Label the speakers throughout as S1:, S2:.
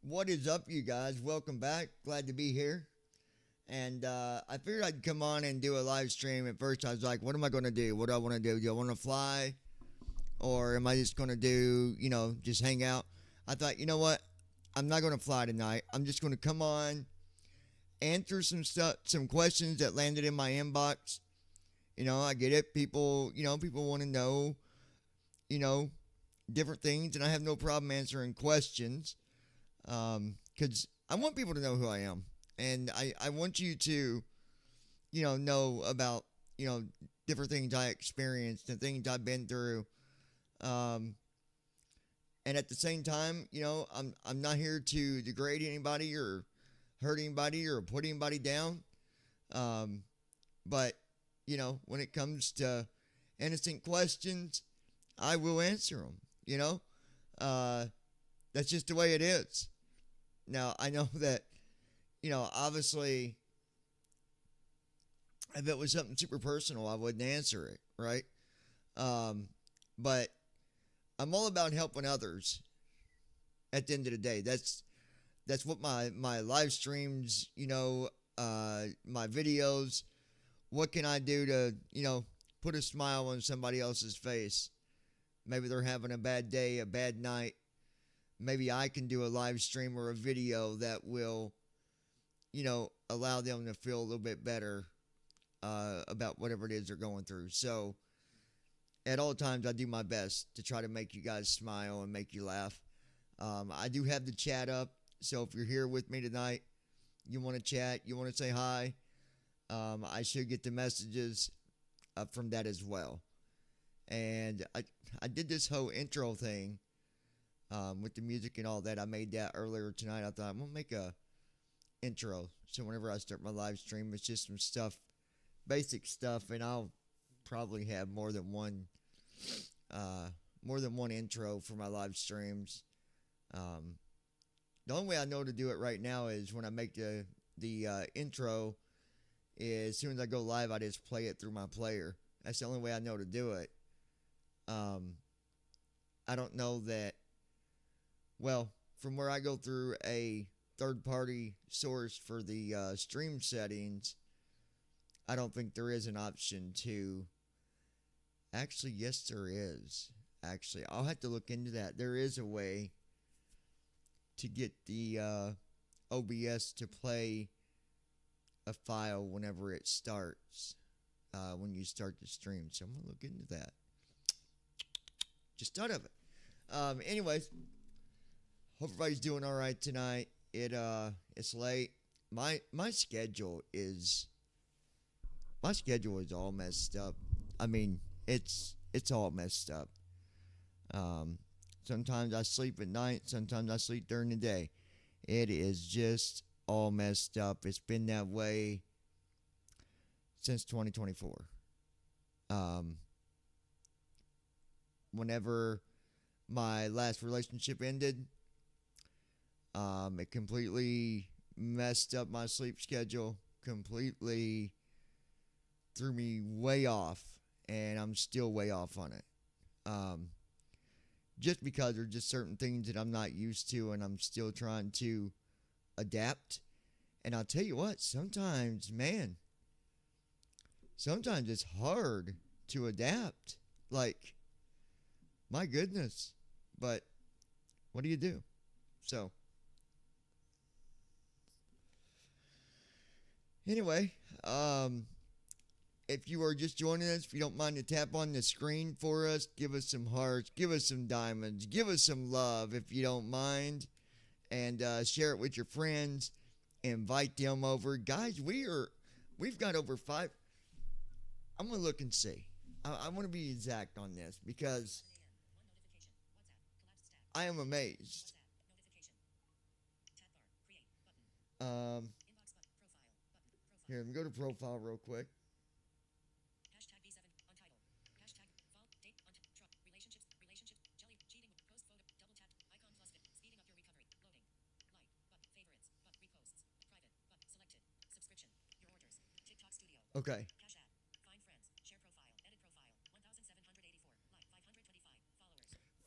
S1: What is up, you guys? Welcome back. Glad to be here. And I figured I'd come on and do a live stream. At first, I was like, what am I going to do? What do I want to do? Do I want to fly? Or am I just going to do, just hang out? I thought, you know what? I'm not going to fly tonight. I'm just going to come on, answer some stuff, some questions that landed in my inbox. I get it. People want to know, you know, different things, and I have no problem answering questions. Because I want people to know who I am, and I want you to know about you know different things I experienced and things I've been through. Um, and at the same time, I'm not here to degrade anybody or hurt anybody or put anybody down. Um, but when it comes to innocent questions, I will answer them. Uh, that's just the way it is. Now I know that obviously, if it was something super personal, I wouldn't answer it, right? Um, but I'm all about helping others. At the end of the day, that's what my live streams, my videos. What can I do to put a smile on somebody else's face? Maybe they're having a bad day, a bad night. Maybe I can do a live stream or a video that will, allow them to feel a little bit better about whatever it is they're going through. So, at all times, I do my best to try to make you guys smile and make you laugh. I do have the chat up, so if you're here with me tonight, you want to chat, you want to say hi, I should get the messages from that as well. And I did this whole intro thing with the music and all that. I made that earlier tonight. I thought I'm gonna make a intro, so whenever I start my live stream, it's just some stuff, basic stuff, and I'll probably have more than one intro for my live streams. Um, the only way I know to do it right now is when I make the intro. Is as soon as I go live, I just play it through my player. That's the only way I know to do it. Um, I don't know that. Well, from where I go through a third-party source for the stream settings, I don't think there is an option to. Actually, yes, there is. Actually, I'll have to look into that. There is a way to get the OBS to play a file whenever it starts, when you start the stream. So I'm going to look into that. Just thought of it. Anyways, hope everybody's doing all right tonight. It's late. My schedule is all messed up. I mean, it's all messed up. Um, Sometimes I sleep at night. Sometimes I sleep during the day. It is just all messed up. It's been that way since 2024. Um, Whenever my last relationship ended, it completely messed up my sleep schedule. Completely threw me way off, and I'm still way off on it. Um, just because there's just certain things that I'm not used to, and I'm still trying to adapt. And I'll tell you what, sometimes, man, sometimes it's hard to adapt. Like, my goodness. But what do you do? So, anyway, if you are just joining us, if you don't mind to tap on the screen for us, give us some hearts, give us some diamonds, give us some love if you don't mind, and share it with your friends. Invite them over, guys. We've got over five. I'm gonna look and see. I want to be exact on this because I am amazed. Um, Here, let me go to profile real quick. Okay.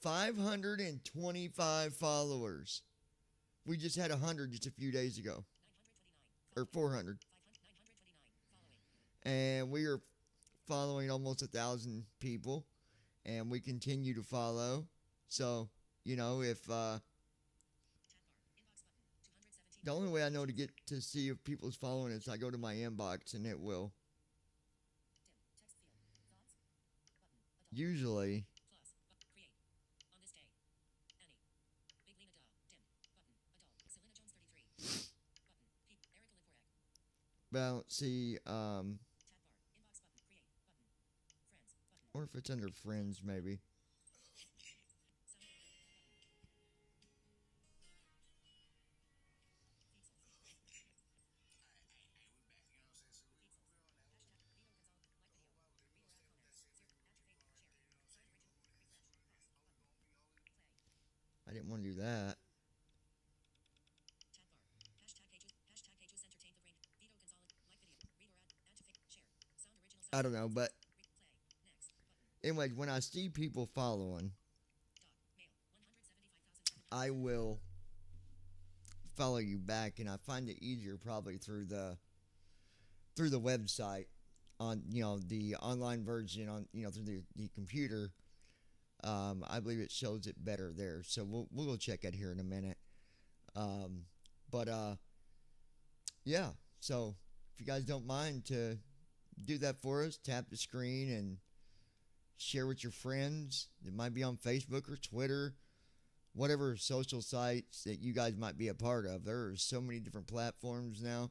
S1: 525 followers. We just had 100 just a few days ago, or 400, and we are following almost 1,000 people, and we continue to follow. So, if the only way I know to get to see if people's following is I go to my inbox, and it will usually. But I don't see. Or if it's under friends, maybe. I didn't want to do that. I don't know, but anyway, when I see people following, I will follow you back, and I find it easier probably through the website on the online version on through the computer. I believe it shows it better there, so we'll go check it here in a minute. But yeah, so if you guys don't mind to do that for us, tap the screen and share with your friends. It might be on Facebook or Twitter, whatever social sites that you guys might be a part of. There are so many different platforms now.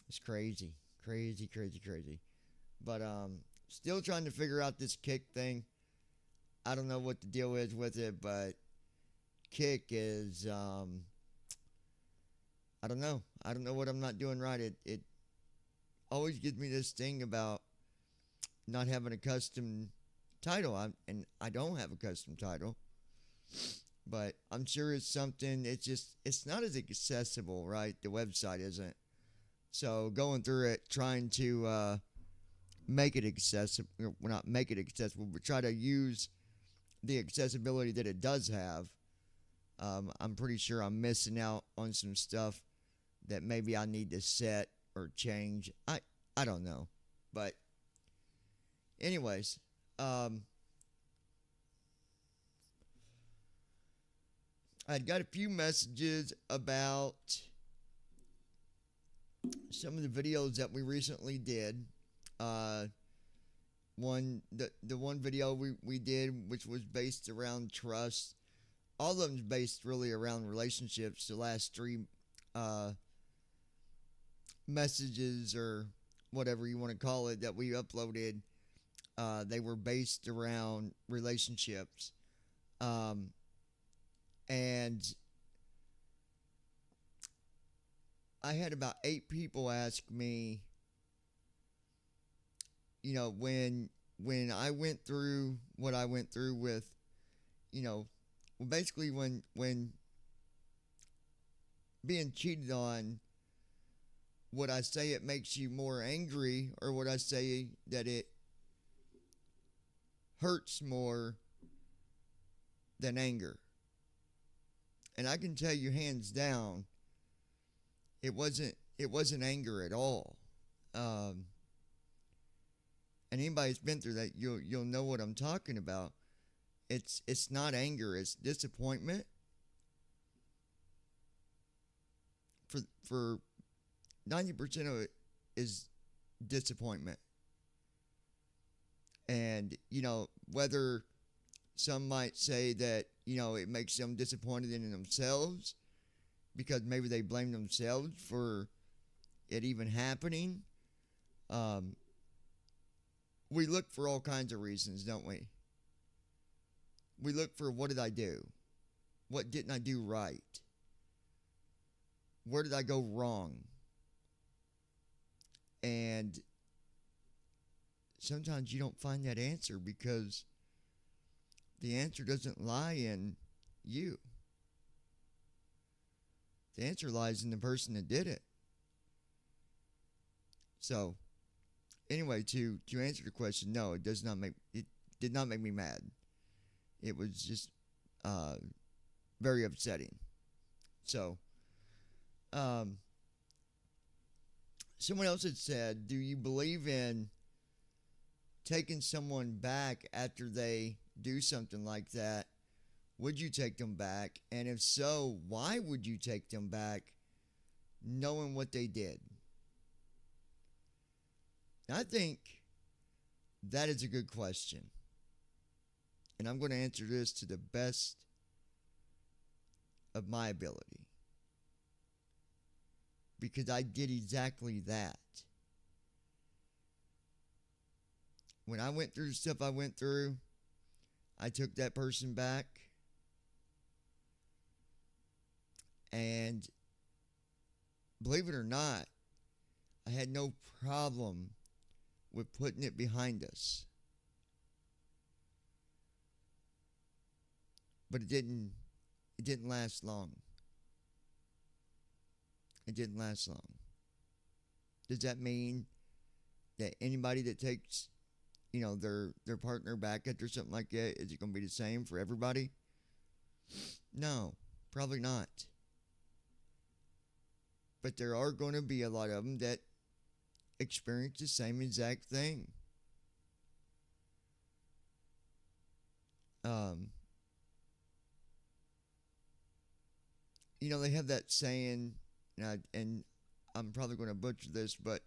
S1: It's crazy, crazy, crazy, crazy. But still trying to figure out this Kick thing. I don't know what the deal is with it, but Kick is I don't know. I don't know what I'm not doing right. It always gives me this thing about not having a custom title. And I don't have a custom title. But I'm sure it's something. It's not as accessible, right? The website isn't. So going through it, trying to make it accessible, well, not make it accessible, but try to use the accessibility that it does have. I'm pretty sure I'm missing out on some stuff that maybe I need to set or change. I don't know. But anyways, I'd got a few messages about some of the videos that we recently did. The one video we did, which was based around trust. All of them's based really around relationships. The last three messages, or whatever you want to call it, that we uploaded, they were based around relationships. And I had about 8 people ask me, when I went through what I went through with, basically when being cheated on, would I say it makes you more angry, or would I say that it hurts more than anger? And I can tell you hands down, it wasn't anger at all. And anybody who's been through that, you'll know what I'm talking about. It's not anger, it's disappointment. For 90% of it is disappointment. And whether some might say that it makes them disappointed in themselves because maybe they blame themselves for it even happening. We look for all kinds of reasons, don't we? We look for, what did I do? What didn't I do right? Where did I go wrong? And sometimes you don't find that answer because the answer doesn't lie in you. The answer lies in the person that did it. So, anyway, to answer the question, no, it did not make me mad. It was just very upsetting. So, um, someone else had said, do you believe in taking someone back after they do something like that? Would you take them back? And if so, why would you take them back knowing what they did? I think that is a good question. And I'm going to answer this to the best of my ability. Because I did exactly that. When I went through the stuff I went through, I took that person back. And believe it or not, I had no problem with putting it behind us. But it didn't last long. It didn't last long. Does that mean that anybody that takes, their partner back after something like that, is it going to be the same for everybody? No, probably not. But there are going to be a lot of them that experience the same exact thing. They have that saying, and I'm probably going to butcher this, but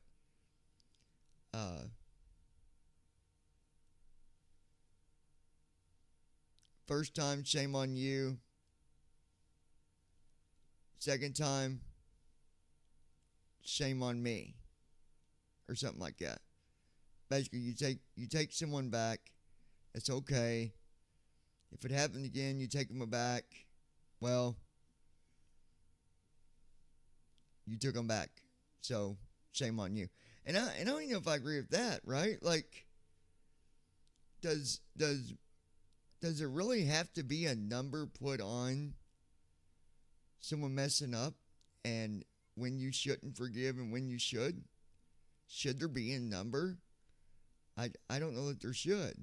S1: first time, shame on you. Second time, shame on me, or something like that. Basically, you take someone back. It's okay. If it happens again, you take them back. Well, you took them back, so shame on you. And I don't even know if I agree with that. Right? Like, does there really have to be a number put on someone messing up, and when you shouldn't forgive and when you should? Should there be a number? I don't know that there should.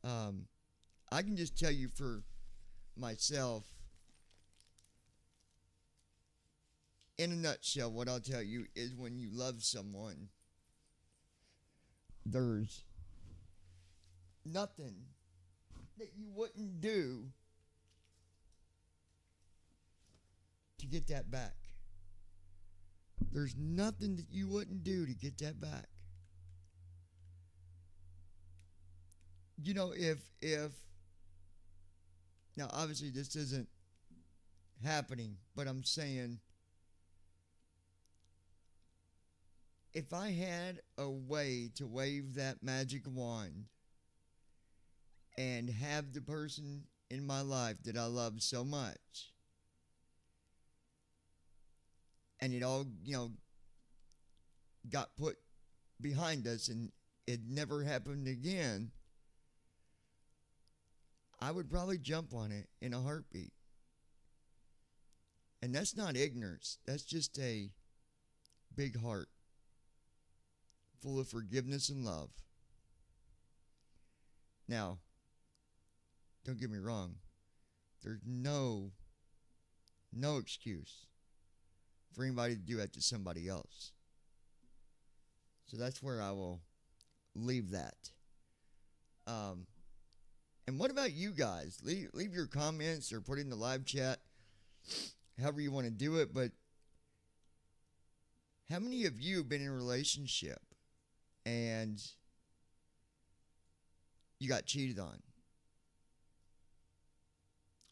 S1: I can just tell you for myself, in a nutshell, what I'll tell you is when you love someone, there's nothing that you wouldn't do to get that back. There's nothing that you wouldn't do to get that back. If now obviously this isn't happening, but I'm saying, if I had a way to wave that magic wand and have the person in my life that I love so much, and it all, got put behind us and it never happened again, I would probably jump on it in a heartbeat. And that's not ignorance. That's just a big heart full of forgiveness and love. Now, don't get me wrong. There's no excuse for anybody to do that to somebody else. So that's where I will leave that. And what about you guys? Leave your comments or put it in the live chat, however you want to do it. But how many of you have been in a relationship and you got cheated on?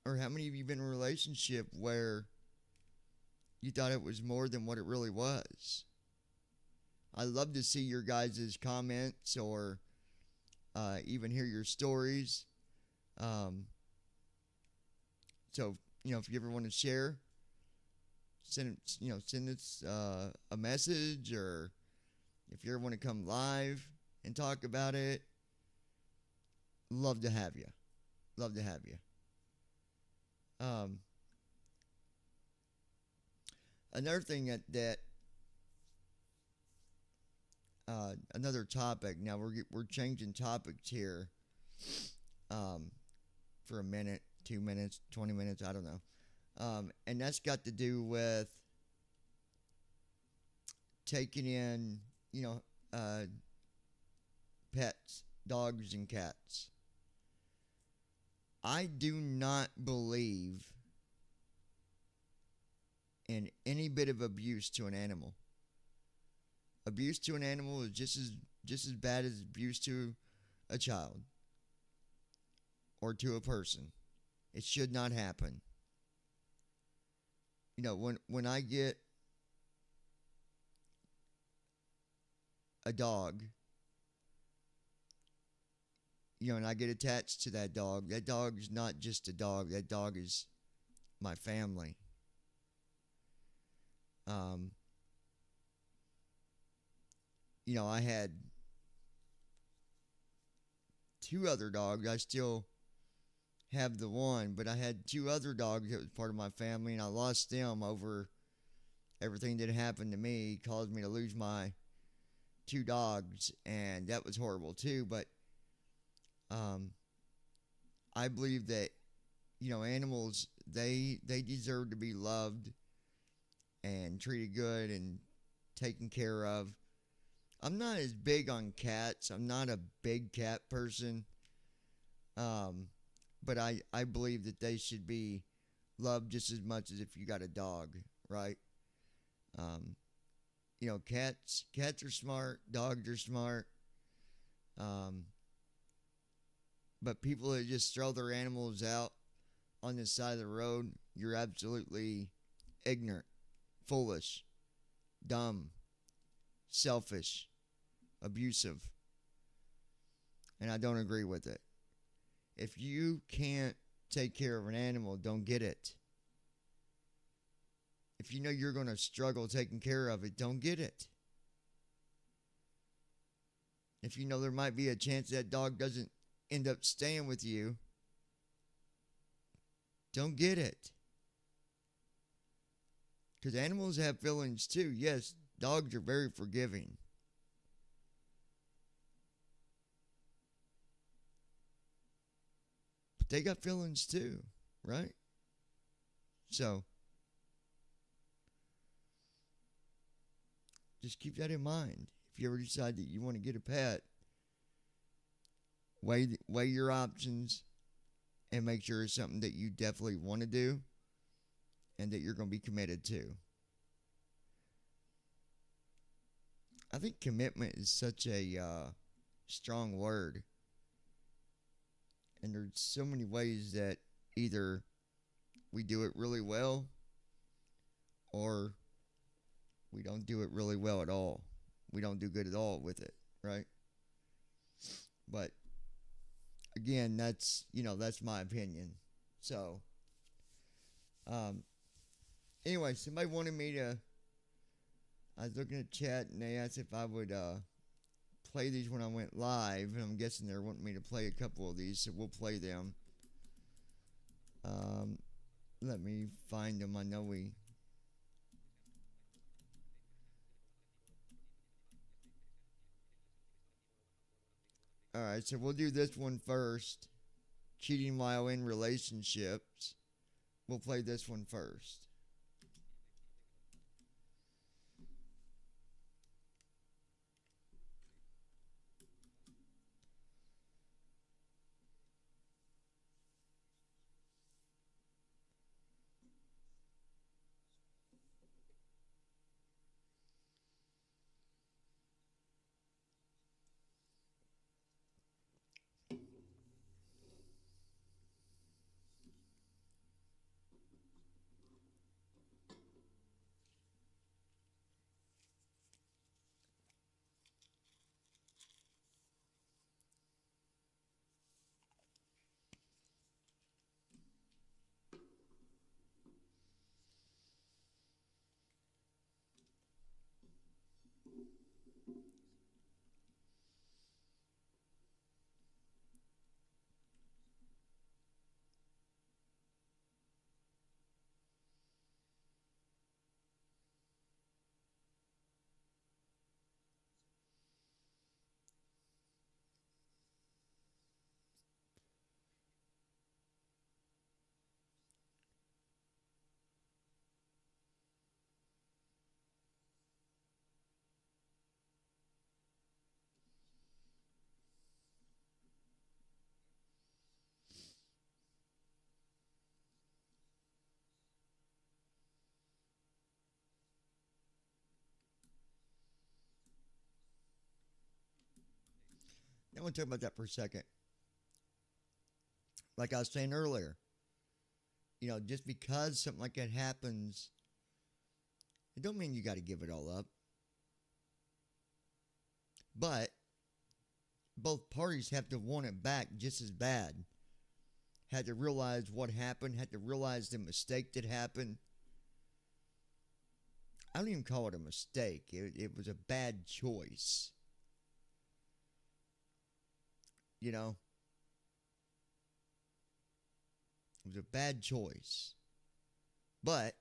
S1: Or how many of you have been in a relationship where you thought it was more than what it really was? I love to see your guys' comments or even hear your stories. So, if you ever want to share, send us a message, or if you ever want to come live and talk about it, love to have you. Love to have you. Another thing that another topic. Now we're changing topics here. For a minute, 2 minutes, 20 minutes, I don't know. And that's got to do with taking in, you know, pets, dogs and cats. I do not believe in any bit of abuse to an animal. Abuse to an animal is just as bad as abuse to a child or to a person. It should not happen. You know, when I get a dog, you know, and I get attached to that dog is not just a dog. That dog is my family. Um, you know, I had two other dogs. I still have the one, but I had two other dogs that was part of my family, and I lost them over everything that happened to me. It caused me to lose my two dogs, and that was horrible too. But um, I believe that, you know, animals, they deserve to be loved and treated good and taken care of. I'm not as big on cats. I'm not a big cat person. Um, but I believe that they should be loved just as much as if you got a dog, right? Um, you know, cats are smart, dogs are smart. Um, but people that just throw their animals out on the side of the road, you're absolutely ignorant, foolish, dumb, selfish, abusive. And I don't agree with it. If you can't take care of an animal, don't get it. If you know you're going to struggle taking care of it, don't get it. If you know there might be a chance that dog doesn't end up staying with you, don't get it. Because animals have feelings too. Yes, dogs are very forgiving. But they got feelings too, right? So, just keep that in mind. If you ever decide that you want to get a pet, weigh your options and make sure it's something that you definitely want to do and that you're going to be committed to. I think commitment is such a strong word. And there's so many ways that either we do it really well or we don't do it really well at all. We don't do good at all with it, right? But again, that's, you know, that's my opinion. So, anyway, somebody wanted me to, I was looking at chat and they asked if I would play these when I went live, and I'm guessing they're wanting me to play a couple of these, so we'll play them. Let me find them. I know we... Alright, so we'll do this one first. Cheating while in relationships. We'll play this one first. I want to talk about that for a second. Like I was saying earlier, just because something like that happens, it don't mean you got to give it all up. But both parties have to want it back just as bad. Had to realize what happened, had to realize the mistake that happened. I don't even call it a mistake. It was a bad choice. It was a bad choice. But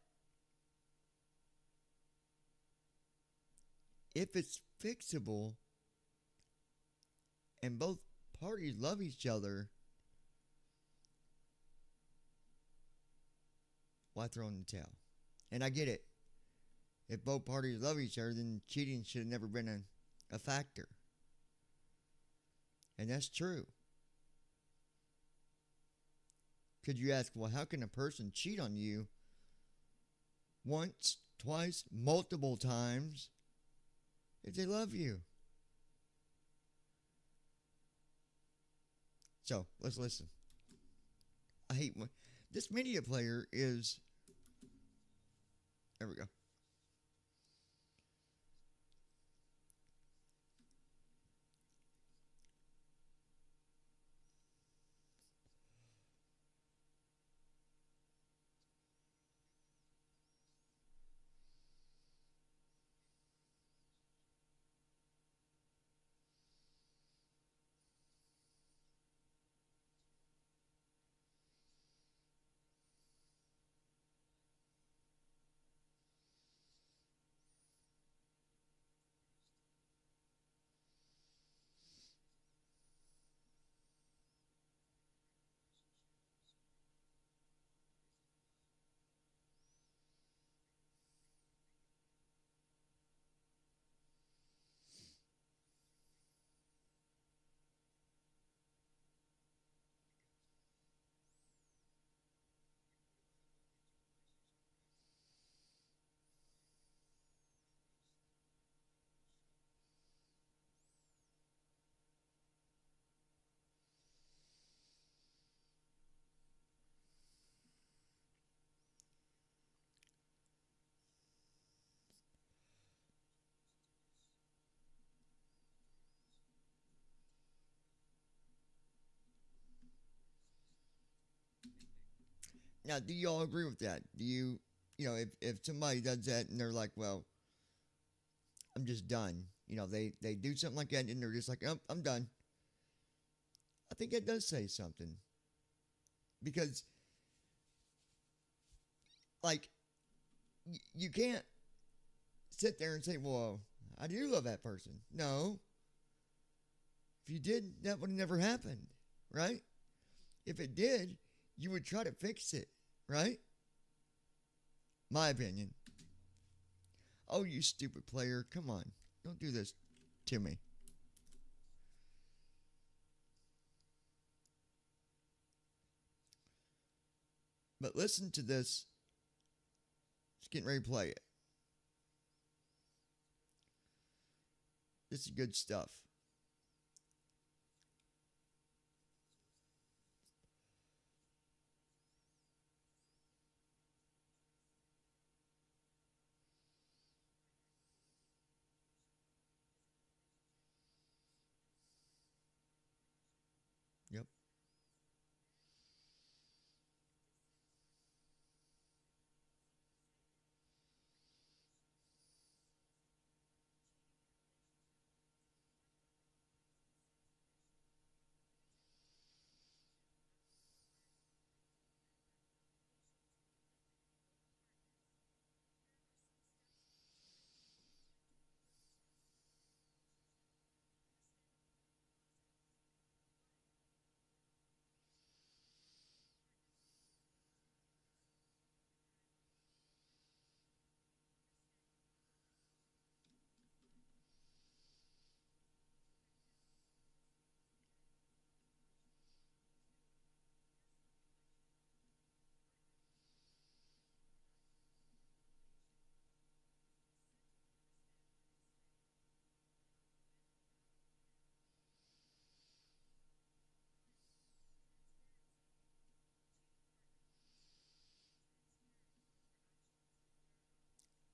S1: if it's fixable and both parties love each other, why throw in the towel? And I get it. If both parties love each other, then cheating should have never been a factor. And that's true. Could you ask, well, how can a person cheat on you once, twice, multiple times if they love you? So, let's listen. I hate when this media player is. There we go. Now, do you all agree with that? Do if somebody does that and they're like, well, I'm just done. They do something like that and they're just like, oh, I'm done. I think that does say something. Because, like, you can't sit there and say, well, I do love that person. No. If you did, that would have never happened, right? If it did, you would try to fix it, right? My opinion. Oh, you stupid player. Come on. Don't do this to me. But listen to this. Just getting ready to play it. This is good stuff. Yep.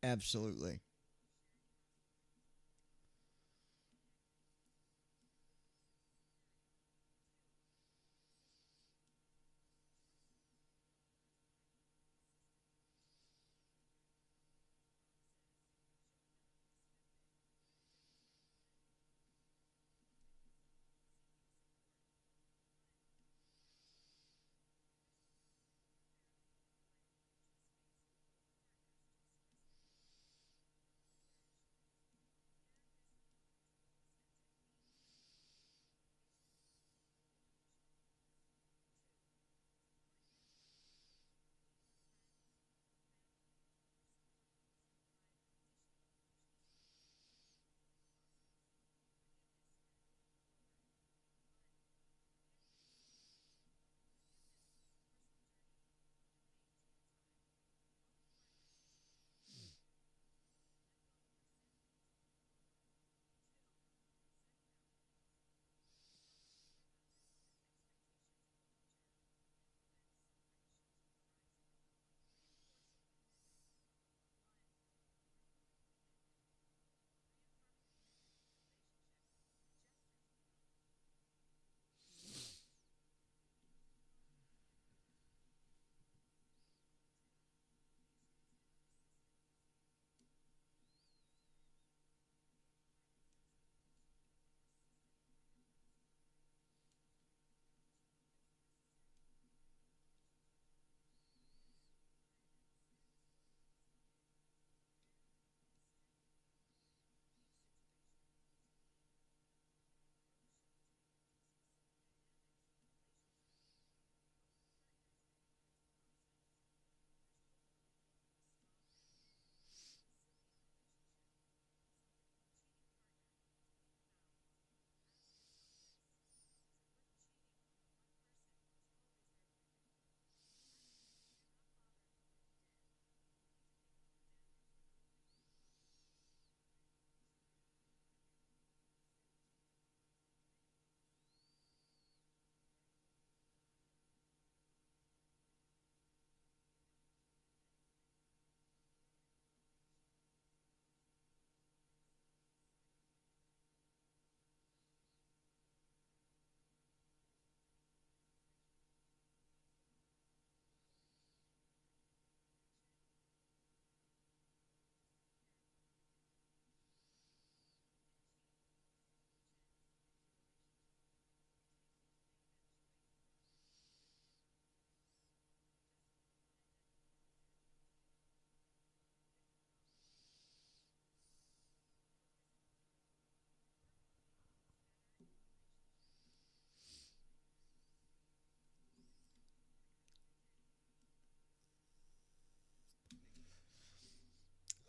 S1: Absolutely.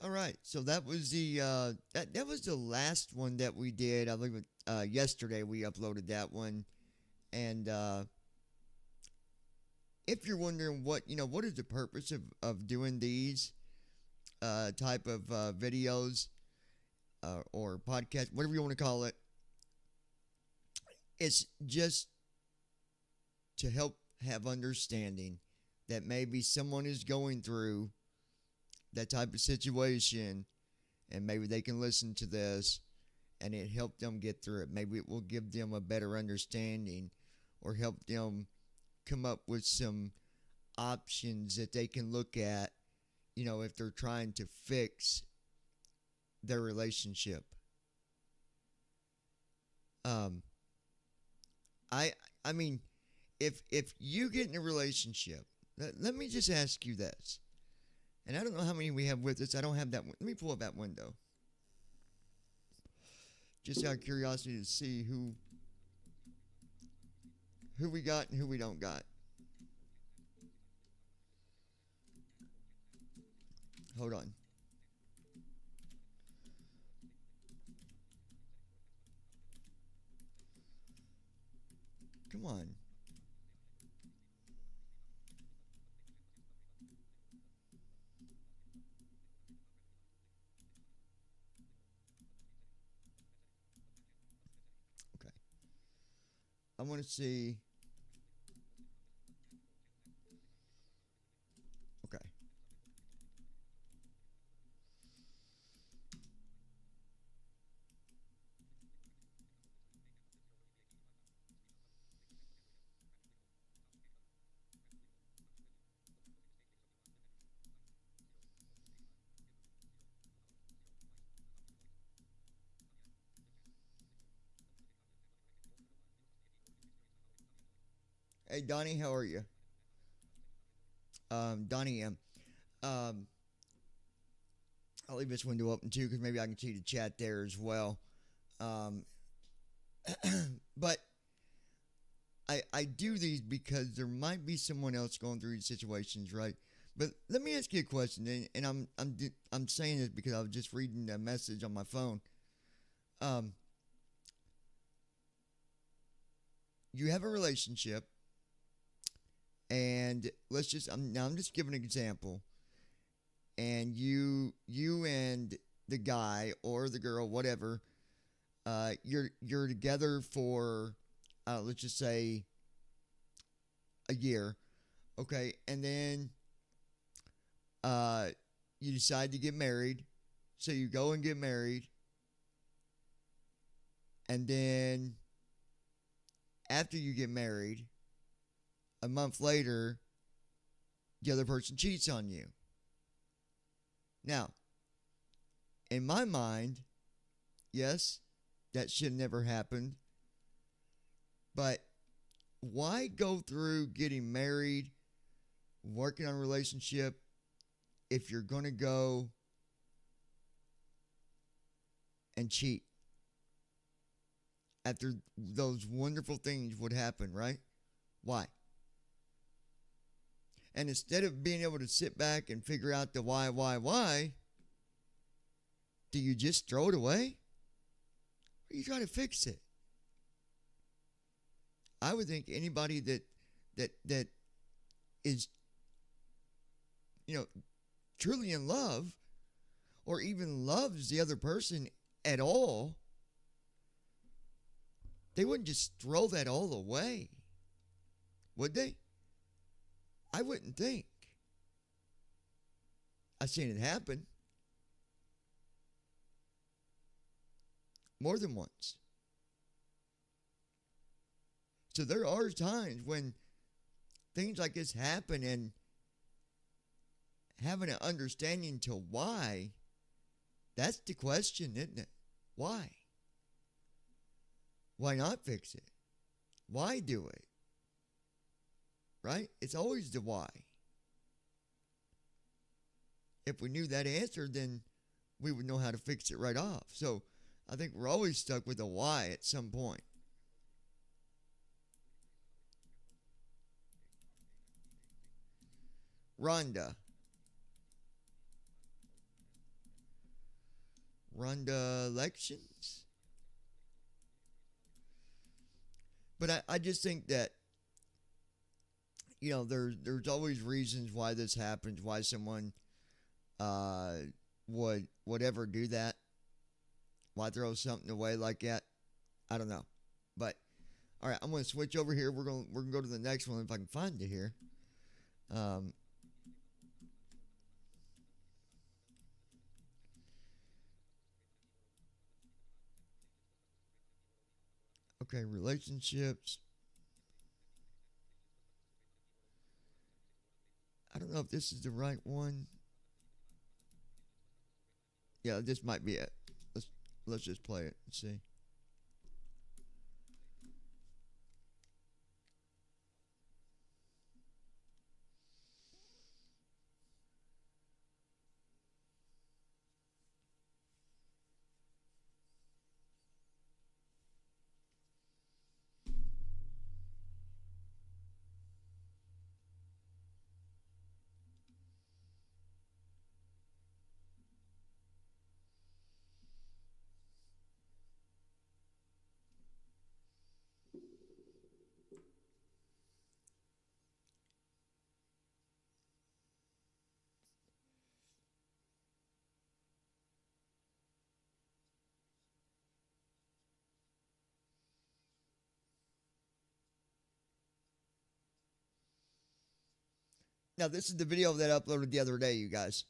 S1: All right. So that was that was the last one that we did. I believe yesterday we uploaded that one. And if you're wondering what is the purpose of doing these type of videos or podcast, whatever you want to call it, it's just to help have understanding that maybe someone is going through that type of situation, and maybe they can listen to this and it helped them get through it. Maybe it will give them a better understanding or help them come up with some options that they can look at, if they're trying to fix their relationship. Um, I I mean, if you get in a relationship, let me just ask you this, and I don't know how many we have with us. I don't have that. Let me pull up that window, just out of curiosity to see who we got and who we don't got. Hold on. Come on. Okay. I want to see. Okay. Hey, Donnie, how are you? Donnie M. Um, I'll leave this window open too because maybe I can see the chat there as well. Um, but I do these because there might be someone else going through these situations, right? But let me ask you a question, and I'm saying this because I was just reading a message on my phone. Um, you have a relationship, and I'm just giving an example, and you and the guy or the girl, whatever, you're together for, let's just say a year, okay, and then uh, you decide to get married, so you go and get married, and then after you get married, a month later, the other person cheats on you. Now, in my mind, yes, that should never happen, but why go through getting married, working on a relationship, if you're going to go and cheat after those wonderful things would happen, right? Why? And instead of being able to sit back and figure out the why, do you just throw it away? Or you try to fix it? I would think anybody that is, you know, truly in love or even loves the other person at all, they wouldn't just throw that all away, would they? I wouldn't think. I've seen it happen more than once. So there are times when things like this happen, and having an understanding to why, that's the question, isn't it? Why? Why not fix it? Why do it? Right? It's always the why. If we knew that answer, then we would know how to fix it right off. So I think we're always stuck with a why at some point. Rhonda. Rhonda elections. But I just think that, there's always reasons why this happens, why someone uh, would ever do that, why throw something away like that. I don't know. But all right, I'm going to switch over here. We're gonna go to the next one if I can find it here. Um, okay, relationships. I don't know if this is the right one. Yeah, this might be it. Let's just play it and see. Now, this is the video that I uploaded the other day, you guys.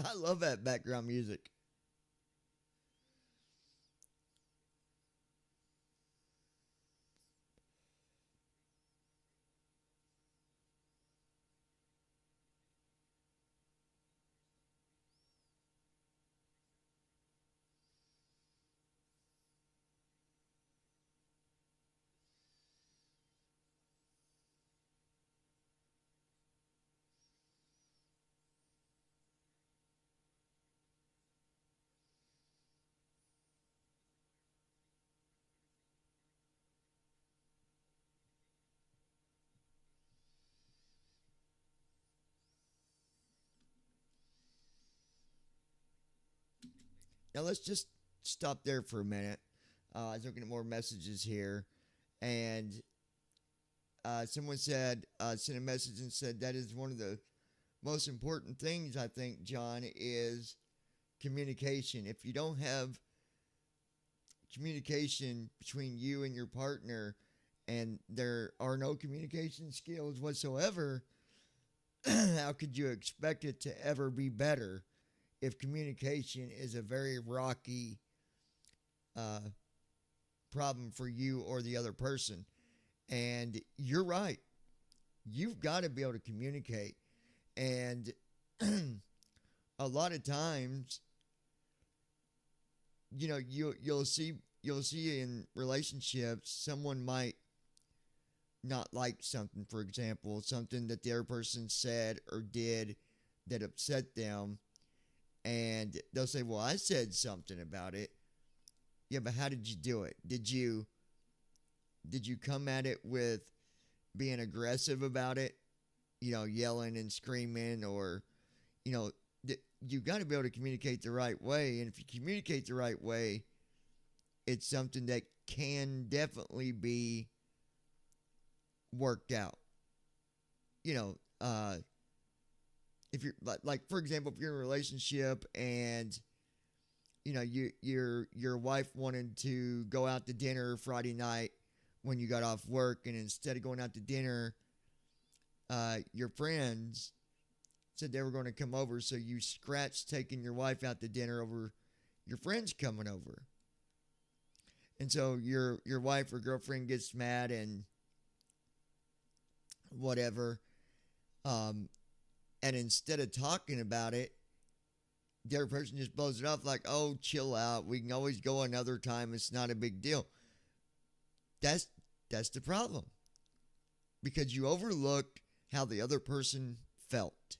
S1: I love that background music. Now let's just stop there for a minute. I was looking at more messages here, and someone said, sent a message and said that is one of the most important things, I think, John, is communication. If you don't have communication between you and your partner, and there are no communication skills whatsoever, how could you expect it to ever be better if communication is a very rocky uh, problem for you or the other person? And you're right. You've got to be able to communicate. And a lot of times, you'll see in relationships someone might not like something, for example, something that the other person said or did that upset them, and they'll say, "Well, I said something about it." Yeah, but how did you do it? Did you come at it with being aggressive about it? Yelling and screaming, or you know, you got to be able to communicate the right way. And if you communicate the right way, it's something that can definitely be worked out. You know, if you're like for example, if you're in a relationship and your wife wanted to go out to dinner Friday night when you got off work, and instead of going out to dinner, your friends said they were going to come over, so you scratched taking your wife out to dinner over your friends coming over. And so your wife or girlfriend gets mad and whatever. Um, and instead of talking about it, the other person just blows it off like, "Oh, chill out. We can always go another time. It's not a big deal." That's that's the problem, because you overlooked how the other person felt,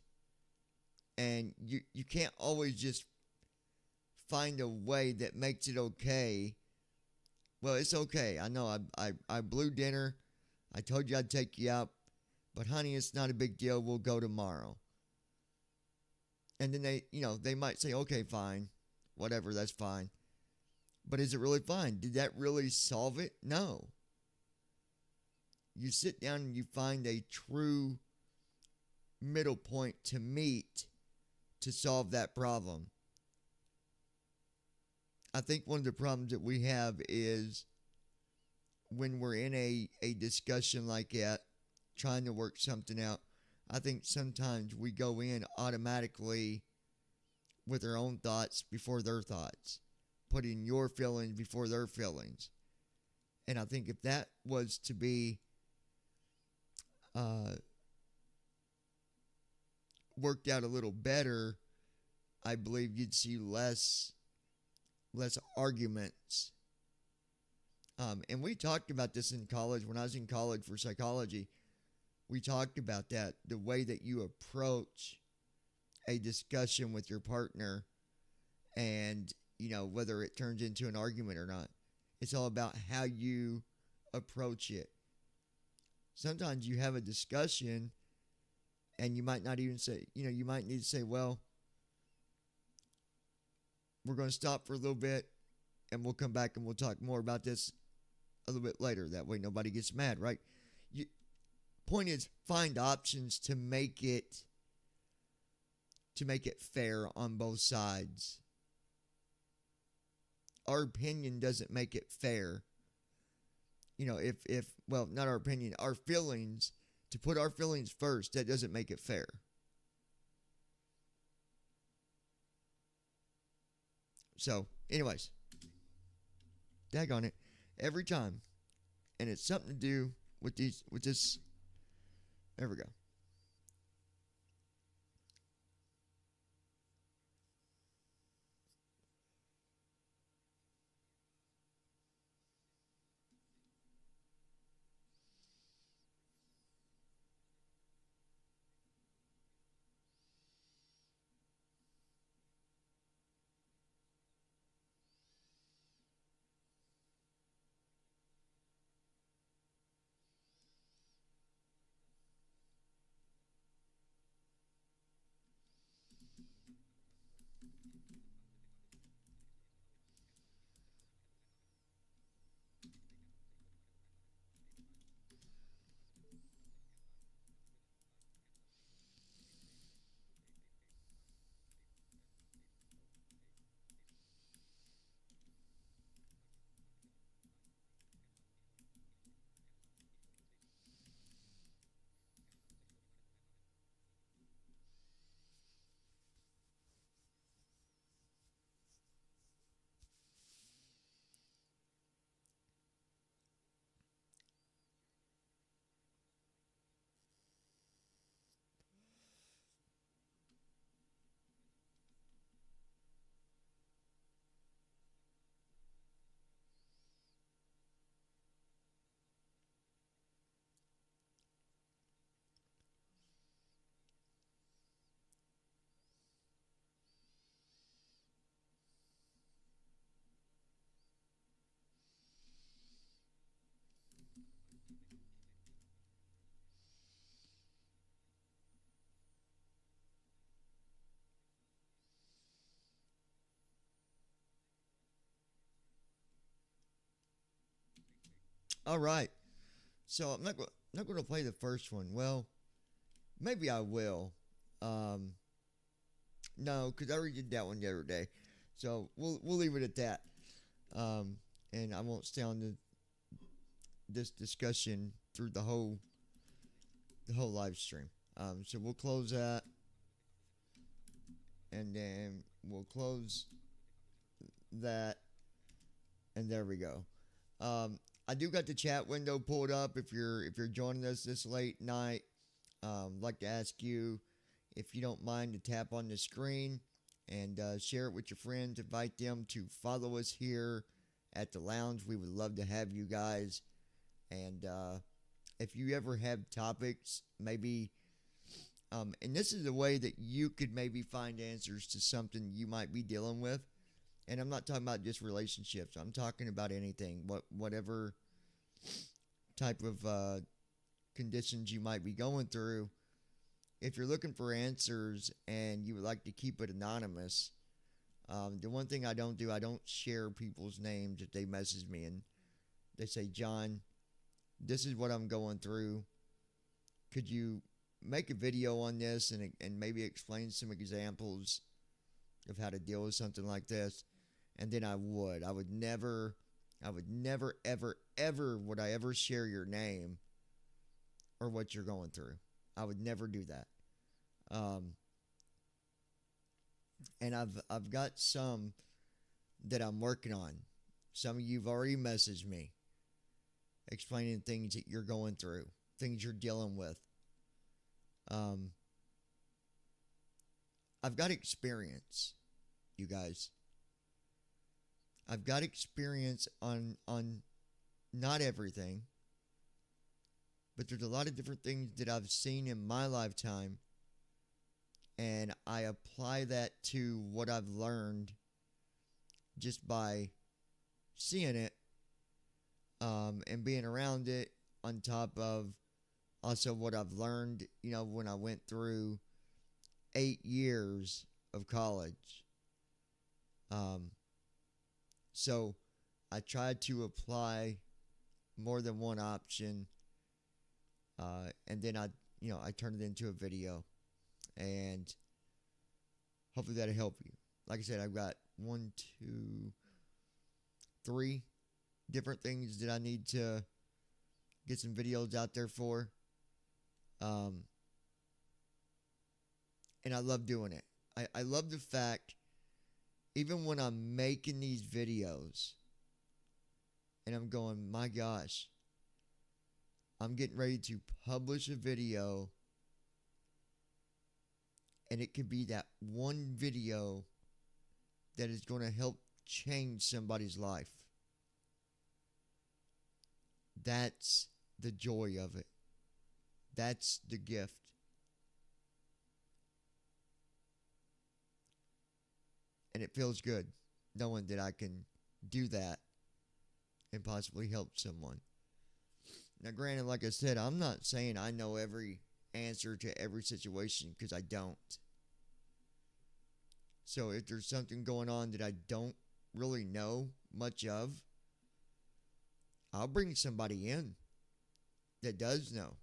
S1: and you can't always just find a way that makes it okay. Well, it's okay. I know I blew dinner. I told you I'd take you out, but honey, it's not a big deal. We'll go tomorrow. And then they might say, "Okay, fine, whatever, that's fine." But is it really fine? Did that really solve it? No. You sit down and you find a true middle point to meet to solve that problem. I think one of the problems that we have is when we're in a discussion like that, trying to work something out, I think sometimes we go in automatically with our own thoughts before their thoughts, putting your feelings before their feelings. And I think if that was to be uh, worked out a little better, I believe you'd see less arguments. And we talked about this in college. When I was in college for psychology, we talked about that, the way that you approach a discussion with your partner, and whether it turns into an argument or not. It's all about how you approach it. Sometimes you have a discussion and you might not even say, you might need to say, "Well, we're going to stop for a little bit and we'll come back and we'll talk more about this a little bit later." That way nobody gets mad, right? You, Point is, find options to make it fair on both sides. Our opinion doesn't make it fair. If well, not our opinion, our feelings, to put our feelings first, that doesn't make it fair. So, anyways, daggone it, every time, and it's something to do with this. There we go. All right. So I'm not going to play the first one. Well, maybe I will. Um, no, because I already did that one the other day. So we'll leave it at that. Um, and I won't stay on this discussion through the whole live stream. So we'll close that, and then we'll close that, and there we go. I do got the chat window pulled up. If you're joining us this late night, like to ask you if you don't mind to tap on the screen and share it with your friends. Invite them to follow us here at the lounge. We would love to have you guys. And if you ever have topics, maybe, and this is a way that you could maybe find answers to something you might be dealing with. And I'm not talking about just relationships. I'm talking about anything, whatever type of conditions you might be going through. If you're looking for answers and you would like to keep it anonymous, the one thing I don't do, I don't share people's names if they message me and they say, John, this is what I'm going through. Could you make a video on this and maybe explain some examples of how to deal with something like this? And then I would never, ever would I ever share your name or what you're going through. I would never do that. And I've got some that I'm working on. Some of you've already messaged me explaining things that you're going through, things you're dealing with. I've got experience, you guys. I've got experience on not everything, but there's a lot of different things that I've seen in my lifetime, and I apply that to what I've learned just by seeing it, and being around it, on top of also what I've learned, when I went through 8 years of college. So I tried to apply more than one option, and then I turned it into a video, and hopefully that'll help you. Like I said, I've got 1, 2, 3 different things that I need to get some videos out there for. And I love doing it. I love the fact even when I'm making these videos and I'm going, my gosh, I'm getting ready to publish a video, and it could be that one video that is going to help change somebody's life. That's the joy of it. That's the gift. And it feels good knowing that I can do that and possibly help someone. Now, granted, like I said, I'm not saying I know every answer to every situation, because I don't. So if there's something going on that I don't really know much of, I'll bring somebody in that does know,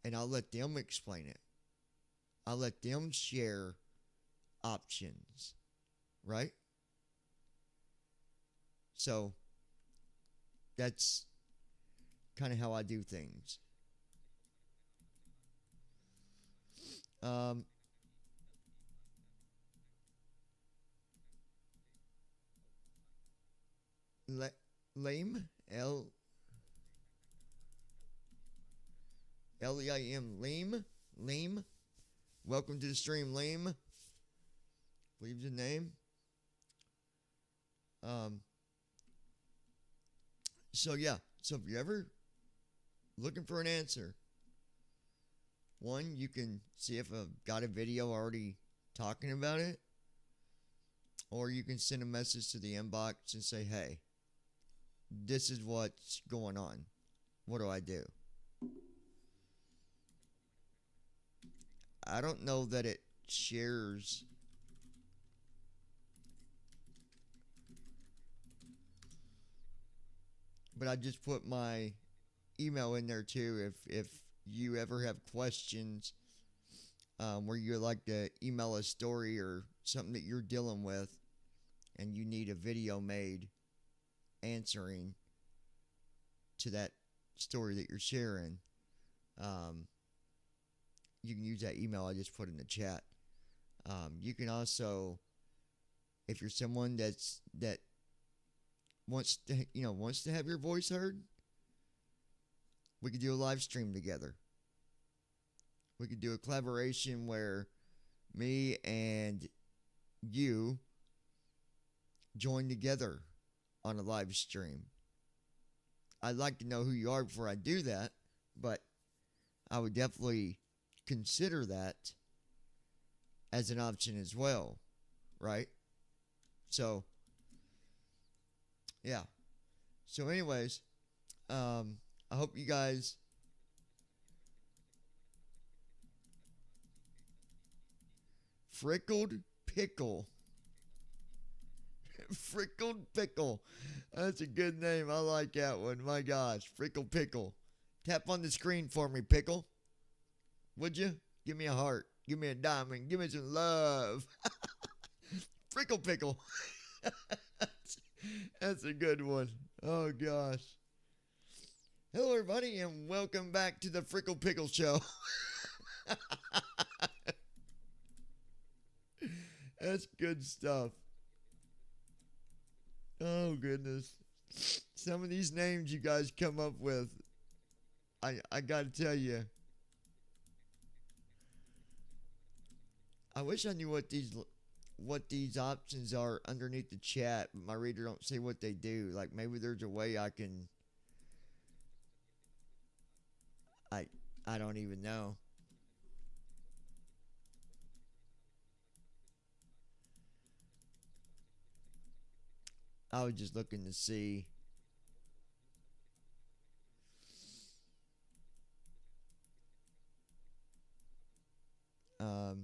S1: and I'll let them explain it. I'll let them share options, right? So that's kind of how I do things. Lame, L-E-I-M, Lame. Welcome to the stream, Lame. Leave the name. So yeah, so if you're ever looking for an answer, one, you can see if I've got a video already talking about it, or you can send a message to the inbox and say, hey, this is what's going on. What do I do? I don't know that it shares but I just put my email in there too. If you ever have questions where you'd like to email a story or something that you're dealing with and you need a video made answering to that story that you're sharing, you can use that email I just put in the chat. You can also, if you're someone that wants to have your voice heard, we could do a live stream together. We could do a collaboration where me and you join together on a live stream. I'd like to know who you are before I do that, but I would definitely consider that as an option as well, right? So, yeah. So anyways, I hope you guys Frickled Pickle. Frickled Pickle. That's a good name. I like that one. My gosh. Frickled Pickle. Tap on the screen for me, Pickle. Would you? Give me a heart. Give me a diamond. Give me some love. Frickled Pickle. That's a good one. Oh, gosh. Hello, everybody, and welcome back to the Frickled Pickle Show. That's good stuff. Oh, goodness. Some of these names you guys come up with, I gotta tell you. I wish I knew what these options are underneath the chat, but my reader don't say what they do. Like, maybe there's a way I can... I don't even know. I was just looking to see. Oh,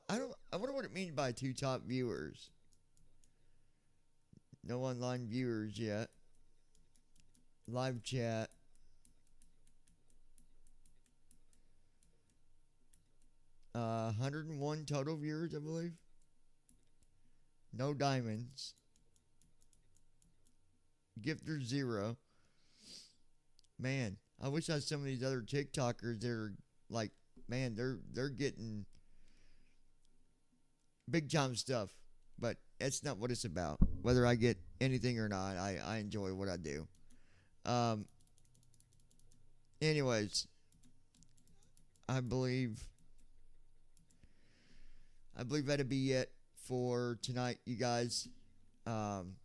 S1: I wonder what it means by 2 top viewers. No online viewers yet. Live chat. Uh, 101 total viewers, I believe. No diamonds. Gifter 0. Man, I wish I had some of these other TikTokers that are like, man, they're getting big time stuff. but that's not what it's about. Whether I get anything or not, I enjoy what I do. Um, anyways, I believe that'll be it for tonight, you guys. Um,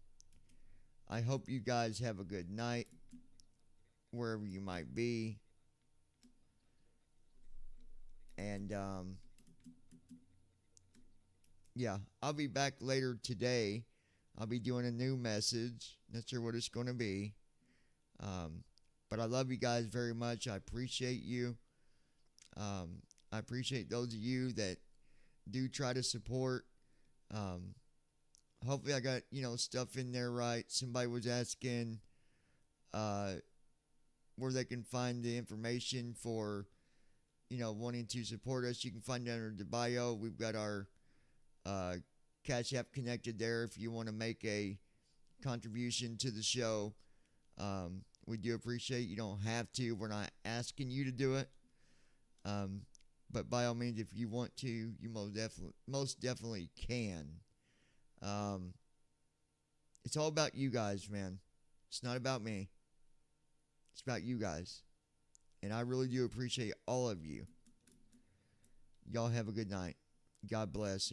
S1: I hope you guys have a good night wherever you might be. And yeah, I'll be back later today. I'll be doing a new message. Not sure what it's going to be. But I love you guys very much. I appreciate you. I appreciate those of you that do try to support. Um, hopefully I got, stuff in there right. Somebody was asking where they can find the information for, wanting to support us. You can find it under the bio. We've got our Cash App connected there if you want to make a contribution to the show. We do appreciate you don't have to. We're not asking you to do it. But by all means, if you want to, you most definitely can. It's all about you guys, man. It's not about me. It's about you guys. And I really do appreciate all of you. Y'all have a good night. God bless.